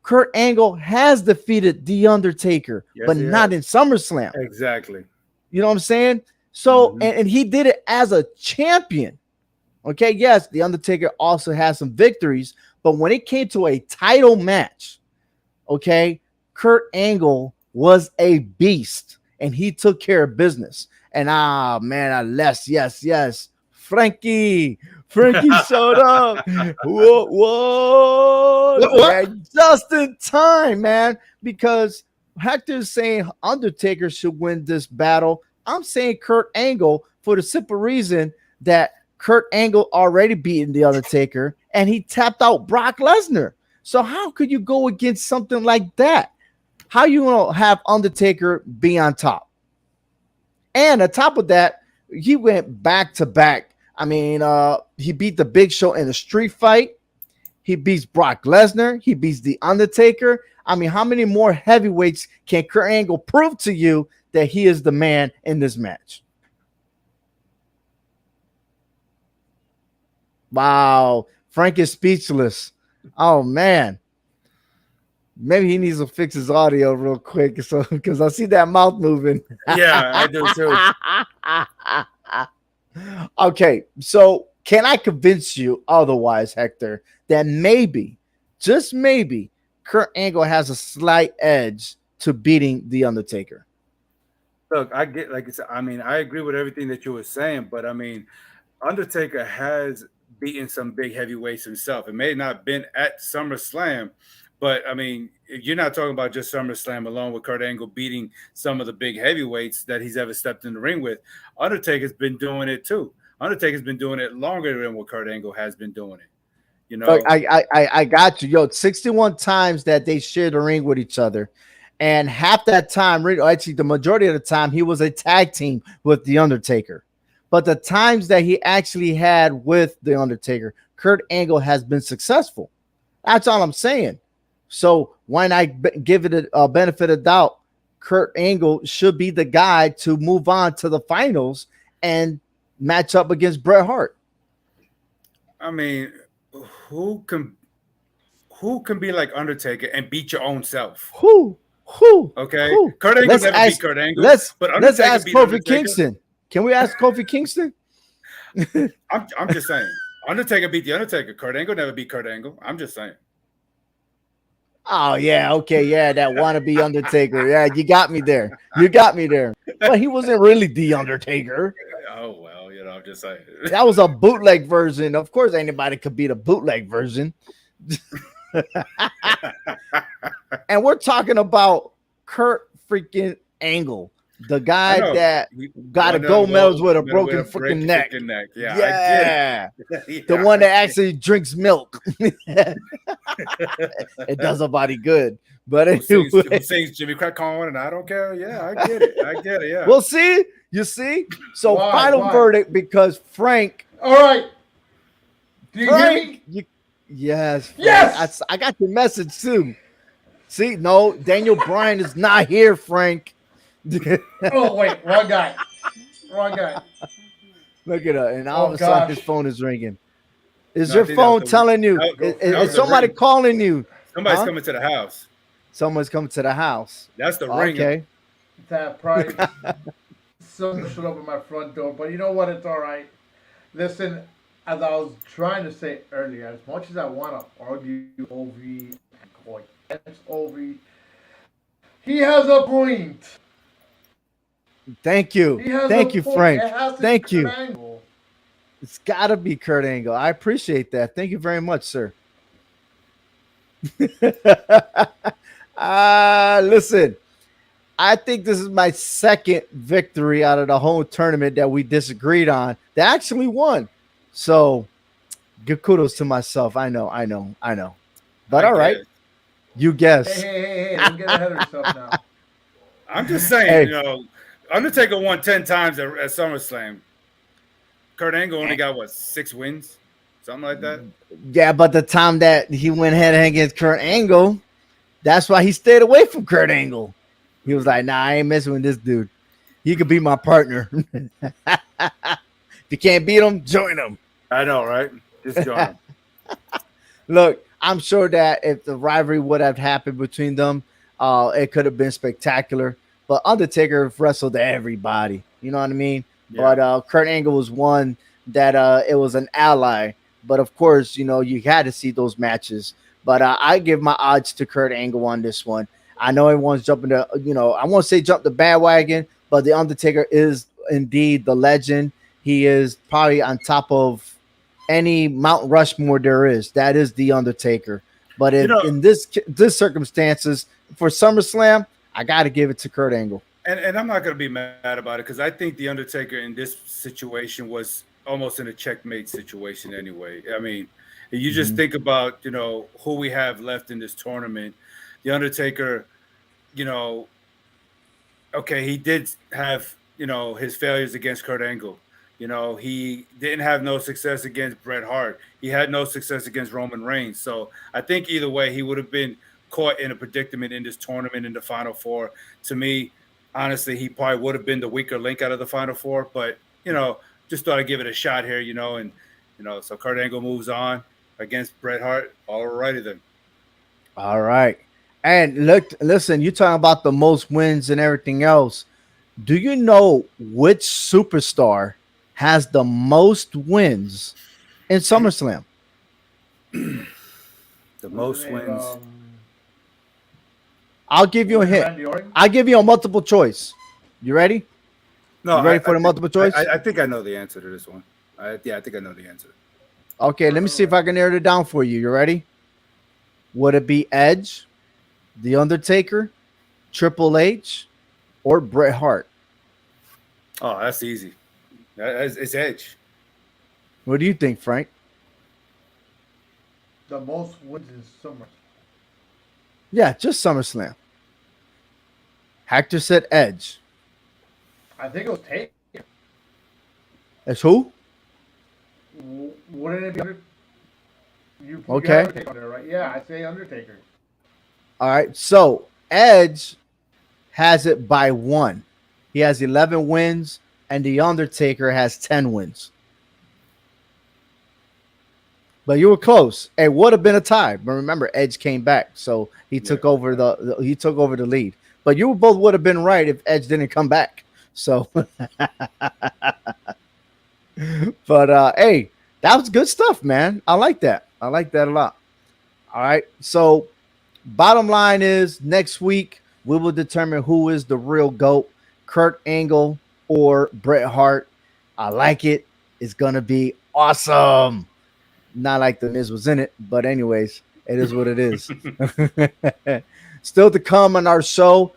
Kurt Angle has defeated The Undertaker, Yes, but he not has. in SummerSlam. Exactly. You know what I'm saying? So, Hmm. and he did it as a champion. Okay, yes, The Undertaker also has some victories, but when it came to a title match, okay, Kurt Angle was a beast and he took care of business. And man, yes, Frankie showed up. What? What? Yeah, just in time, man. Because Hector's saying Undertaker should win this battle. I'm saying Kurt Angle for the simple reason that Kurt Angle already beaten the Undertaker and he tapped out Brock Lesnar. So how could you go against something like that? How you gonna have Undertaker be on top? And on top of that, he went back to back. I mean, he beat the Big Show in a street fight. He beats Brock Lesnar. He beats the Undertaker. I mean, how many more heavyweights can Kurt Angle prove to you that he is the man in this match? Wow, Frank is speechless. Oh man, maybe he needs to fix his audio real quick, so because I see that mouth moving. Yeah, I do too. Okay, so can I convince you otherwise, Hector, that maybe, just maybe, Kurt Angle has a slight edge to beating the Undertaker? Look, I get like I said, I mean, I agree with everything that you were saying, but I mean, Undertaker has beaten some big heavyweights himself. It may not have been at SummerSlam, but I mean, you're not talking about just SummerSlam alone with Kurt Angle beating some of the big heavyweights that he's ever stepped in the ring with. Undertaker's been doing it too. Undertaker's been doing it longer than what Kurt Angle has been doing it. You Look, know, I got you. Yo, 61 times that they shared the ring with each other. And half that time, actually, the majority of the time, he was a tag team with The Undertaker. But the times that he actually had with The Undertaker, Kurt Angle has been successful. That's all I'm saying. So when I give it a benefit of doubt, Kurt Angle should be the guy to move on to the finals and match up against Bret Hart. I mean, who can who can be like Undertaker and beat your own self? Who? Who? Okay, Who? Kurt Angle Let's never beat ask. Kurt Angle, Let's but let's Undertaker ask beat Kofi Undertaker. Kingston. Can we ask Kofi Kingston? I'm just saying, Undertaker beat the Undertaker. Kurt Angle never beat Kurt Angle. I'm just saying. Oh yeah, okay, yeah, that wannabe Undertaker. Yeah, you got me there. You got me there. But he wasn't really the Undertaker. Oh well, I'm just saying. That was a bootleg version. Of course, anybody could be the bootleg version. And we're talking about Kurt freaking Angle, the I guy know. that He got a won the gold medals gold with a medal with broken a break freaking neck. freaking neck. Yeah, I get Yeah. it. The Yeah, one I that get actually drinks milk. It does nobody good. But who anyway, sings Jimmy Crack Corn and I don't care. Yeah, I get it. I get it. Yeah. we'll see. You see? So Why? final Why? verdict because Frank, All right. Do you hear Frank, me? yes, Frank, Yes! I got your message too. See, no, Daniel Bryan is not here, Frank. Look Oh, wait. Wrong guy. Wrong guy. at her, and all of Oh, a sudden his gosh. phone is ringing. Is No, I your think that was phone telling you? that was Is the somebody ring. calling you? Somebody's Huh? coming to the house. Someone's coming to the house. That's the ringer. Okay. That probably someone should open my front door, but you know what? It's all right. Listen, as I was trying to say earlier, as much as I want to argue Ovi going against Ovi, he has a point. Thank you. He has Thank a you, point. Frank. It has to be Thank Kurt you. Angle. It's got to be Kurt Angle. I appreciate that. Thank you very much, sir. Listen, I think this is my second victory out of the whole tournament that we disagreed on. They actually won. So, give kudos to myself. I know. But I all right, guess. you Hey, guess. hey, don't get ahead of yourself now. I'm just saying, Hey. Undertaker won 10 times at SummerSlam. Kurt Angle only got what, 6 wins? Something like that. Yeah, but the time that he went head to head against Kurt Angle, that's why he stayed away from Kurt Angle. He was like, nah, I ain't messing with this dude. He could be my partner. If you can't beat him, join him. I know, right? Just join him. Look, I'm sure that if the rivalry would have happened between them, it could have been spectacular. But Undertaker wrestled everybody. You know what I mean? Yeah. But Kurt Angle was one that it was an ally. But of course, you had to see those matches. But I give my odds to Kurt Angle on this one. I know everyone's jumping to, I won't say jump the bandwagon, but The Undertaker is indeed the legend. He is probably on top of any Mount Rushmore there is. That is The Undertaker. But in this circumstances, for SummerSlam, I got to give it to Kurt Angle. And I'm not going to be mad about it because I think The Undertaker in this situation was almost in a checkmate situation anyway. I mean, you just think about, who we have left in this tournament. The Undertaker, okay, he did have, his failures against Kurt Angle. He didn't have no success against Bret Hart. He had no success against Roman Reigns. So I think either way, he would have been caught in a predicament in this tournament in the Final Four. To me, honestly, he probably would have been the weaker link out of the Final Four. But, just thought I'd give it a shot here, so Kurt Angle moves on against Bret Hart. All righty then. All right. And listen, you're talking about the most wins and everything else. Do you know which superstar has the most wins in SummerSlam? The most wins. I'll give you a hint. Randy Orton? I'll give you a multiple choice. You ready? No, You ready for the multiple choice? I think I know the answer to this one. I think I know the answer. Okay, let me see if I can narrow it down for you. You ready? Would it be Edge, The Undertaker, Triple H, or Bret Hart? Oh, that's easy. It's Edge. What do you think, Frank? the most wins in Summers? Yeah, just SummerSlam. Hector said Edge. I think it was Taker. That's who? Wouldn't it be under? You have Okay. Undertaker on there, right? Yeah, I say Undertaker. All right. So Edge has it by one. He has 11 wins, and The Undertaker has 10 wins. But you were close. It would have been a tie. But remember, Edge came back, so he Yeah. took over he took over the lead. But you both would have been right if Edge didn't come back. So, but hey, that was good stuff, man. I like that. I like that a lot. All right. So, bottom line is next week we will determine who is the real GOAT, Kurt Angle or Bret Hart. I like it. It's gonna be awesome. Not like the Miz was in it, but anyways, it is what it is. Still to come on our show.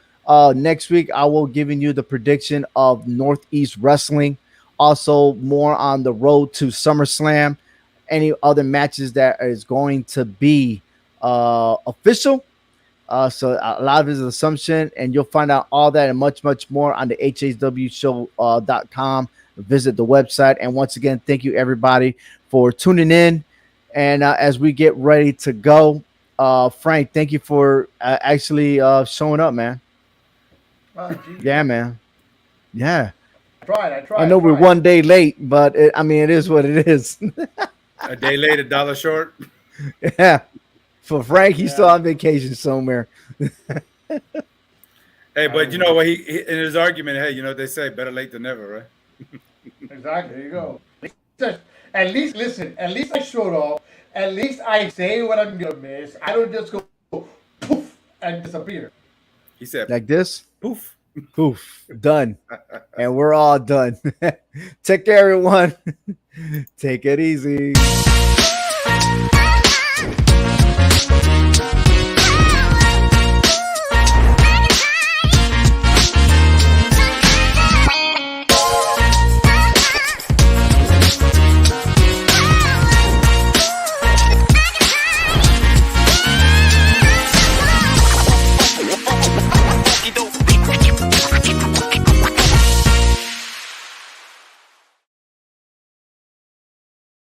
Next week, I will giving you the prediction of Northeast Wrestling. Also, more on the road to SummerSlam. Any other matches that is going to be official. So a lot of it is an assumption, and you'll find out all that and much, much more on the hhwshow.com. Visit the website. And once again, thank you everybody for tuning in. And as we get ready to go, Frank, thank you for actually showing up, man. Geez, Yeah, man. Yeah. I I know we're tried. one day late, but I mean, it is what it is. A day late, a dollar short. Yeah. For Frank, he's still Yeah. on vacation somewhere. Hey, but you know what? He in his argument, hey, you know what they say, better late than never, right? Exactly. There you go. At least listen. At least I showed up. At least I say what I'm gonna miss. I don't just go poof and disappear. He said, Like this. poof. Poof. Done. And we're all done. Take care, everyone. Take it easy.